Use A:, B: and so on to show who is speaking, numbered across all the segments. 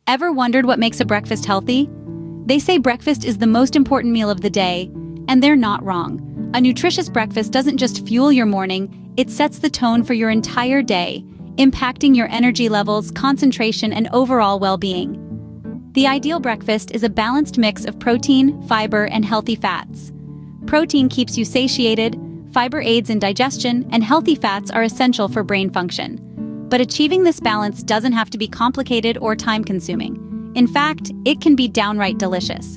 A: Ever wondered what makes a breakfast healthy? They say breakfast is the most important meal of the day, and they're not wrong. A nutritious breakfast doesn't just fuel your morning, it sets the tone for your entire day, impacting your energy levels, concentration, and overall well-being. The ideal breakfast is a balanced mix of protein, fiber, and healthy fats. Protein keeps you satiated, fiber aids in digestion, and healthy fats are essential for brain function. But achieving this balance doesn't have to be complicated or time-consuming. In fact, it can be downright delicious.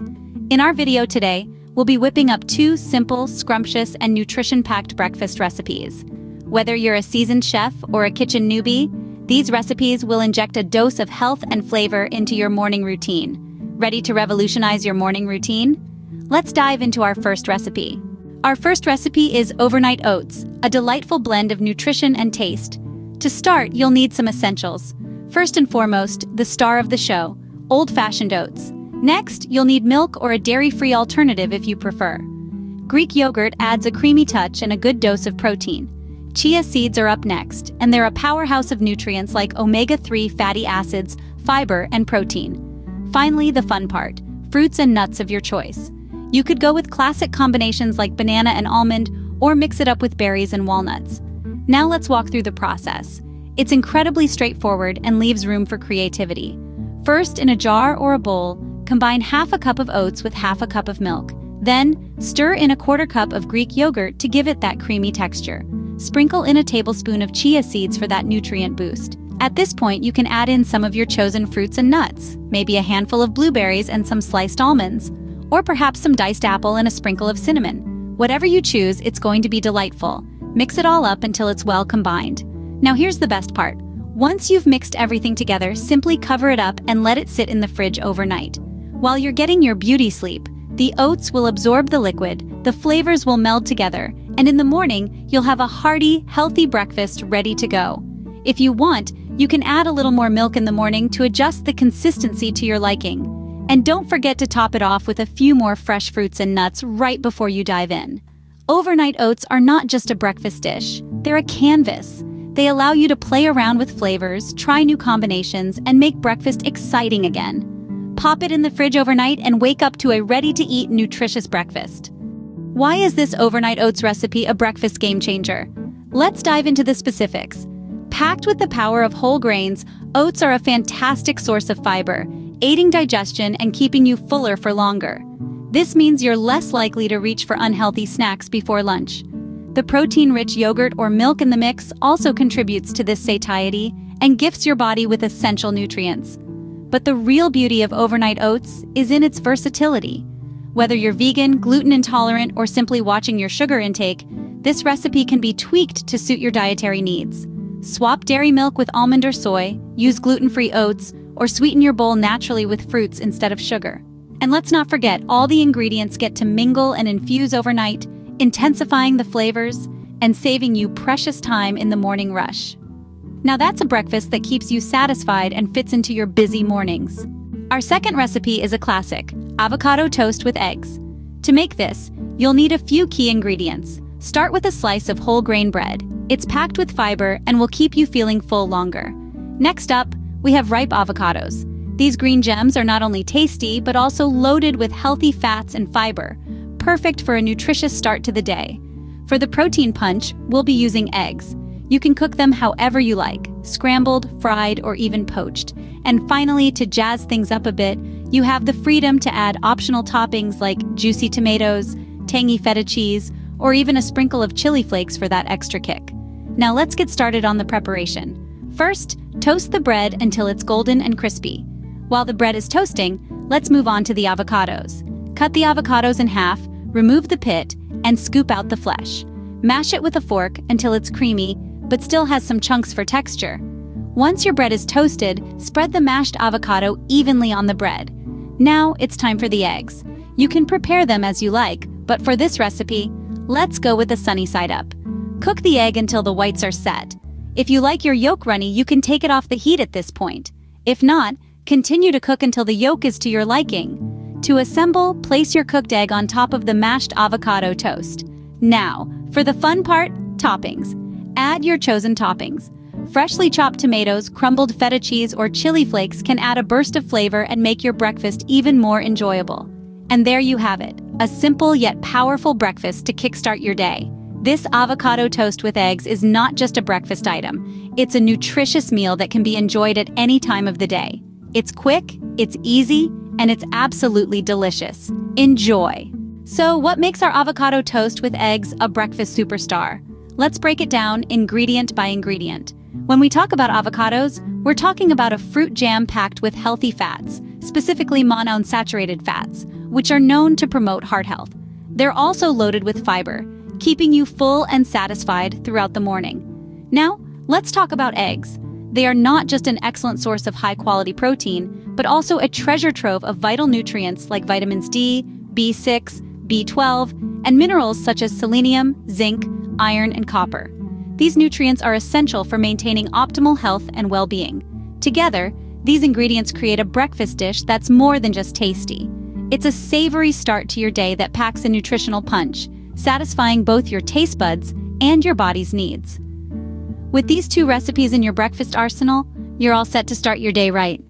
A: In our video today, we'll be whipping up 2 simple, scrumptious, and nutrition-packed breakfast recipes. Whether you're a seasoned chef or a kitchen newbie, these recipes will inject a dose of health and flavor into your morning routine. Ready to revolutionize your morning routine? Let's dive into our first recipe. Our first recipe is overnight oats, a delightful blend of nutrition and taste. To start, you'll need some essentials. First and foremost, the star of the show, old-fashioned oats. Next, you'll need milk or a dairy-free alternative if you prefer. Greek yogurt adds a creamy touch and a good dose of protein. Chia seeds are up next, and they're a powerhouse of nutrients like omega-3 fatty acids, fiber, and protein. Finally, the fun part, fruits and nuts of your choice. You could go with classic combinations like banana and almond, or mix it up with berries and walnuts. Now let's walk through the process. It's incredibly straightforward and leaves room for creativity. First, in a jar or a bowl, combine half a cup of oats with half a cup of milk. Then, stir in a 1/4 cup of Greek yogurt to give it that creamy texture. Sprinkle in a tablespoon of chia seeds for that nutrient boost. At this point, you can add in some of your chosen fruits and nuts, maybe a handful of blueberries and some sliced almonds, or perhaps some diced apple and a sprinkle of cinnamon. Whatever you choose, it's going to be delightful. Mix it all up until it's well combined. Now here's the best part. Once you've mixed everything together, simply cover it up and let it sit in the fridge overnight. While you're getting your beauty sleep, the oats will absorb the liquid, the flavors will meld together, and in the morning, you'll have a hearty, healthy breakfast ready to go. If you want, you can add a little more milk in the morning to adjust the consistency to your liking. And don't forget to top it off with a few more fresh fruits and nuts right before you dive in. Overnight oats are not just a breakfast dish, they're a canvas. They allow you to play around with flavors, try new combinations, and make breakfast exciting again. Pop it in the fridge overnight and wake up to a ready-to-eat, nutritious breakfast. Why is this overnight oats recipe a breakfast game changer? Let's dive into the specifics. Packed with the power of whole grains, oats are a fantastic source of fiber, aiding digestion and keeping you fuller for longer. This means you're less likely to reach for unhealthy snacks before lunch. The protein-rich yogurt or milk in the mix also contributes to this satiety and gifts your body with essential nutrients. But the real beauty of overnight oats is in its versatility. Whether you're vegan, gluten intolerant, or simply watching your sugar intake, this recipe can be tweaked to suit your dietary needs. Swap dairy milk with almond or soy, use gluten-free oats, or sweeten your bowl naturally with fruits instead of sugar. And let's not forget, all the ingredients get to mingle and infuse overnight, intensifying the flavors and saving you precious time in the morning rush. Now that's a breakfast that keeps you satisfied and fits into your busy mornings. Our second recipe is a classic, avocado toast with eggs. To make this, you'll need a few key ingredients. Start with a slice of whole grain bread. It's packed with fiber and will keep you feeling full longer. Next up, we have ripe avocados. These green gems are not only tasty, but also loaded with healthy fats and fiber, perfect for a nutritious start to the day. For the protein punch, we'll be using eggs. You can cook them however you like, scrambled, fried, or even poached. And finally, to jazz things up a bit, you have the freedom to add optional toppings like juicy tomatoes, tangy feta cheese, or even a sprinkle of chili flakes for that extra kick. Now let's get started on the preparation. First, toast the bread until it's golden and crispy. While the bread is toasting, let's move on to the avocados. Cut the avocados in half, remove the pit, and scoop out the flesh. Mash it with a fork until it's creamy, but still has some chunks for texture. Once your bread is toasted, spread the mashed avocado evenly on the bread. Now it's time for the eggs. You can prepare them as you like, but for this recipe, let's go with the sunny side up. Cook the egg until the whites are set. If you like your yolk runny, you can take it off the heat at this point. If not, continue to cook until the yolk is to your liking. To assemble, place your cooked egg on top of the mashed avocado toast. Now, for the fun part, toppings. Add your chosen toppings. Freshly chopped tomatoes, crumbled feta cheese, or chili flakes can add a burst of flavor and make your breakfast even more enjoyable. And there you have it, a simple yet powerful breakfast to kickstart your day. This avocado toast with eggs is not just a breakfast item. It's a nutritious meal that can be enjoyed at any time of the day. It's quick, it's easy, and it's absolutely delicious. Enjoy! So, what makes our avocado toast with eggs a breakfast superstar? Let's break it down ingredient by ingredient. When we talk about avocados, we're talking about a fruit jam packed with healthy fats, specifically monounsaturated fats, which are known to promote heart health. They're also loaded with fiber, keeping you full and satisfied throughout the morning. Now, let's talk about eggs. They are not just an excellent source of high-quality protein, but also a treasure trove of vital nutrients like vitamins D, B6, B12, and minerals such as selenium, zinc, iron, and copper. These nutrients are essential for maintaining optimal health and well-being. Together, these ingredients create a breakfast dish that's more than just tasty. It's a savory start to your day that packs a nutritional punch, satisfying both your taste buds and your body's needs. With these two recipes in your breakfast arsenal, you're all set to start your day right.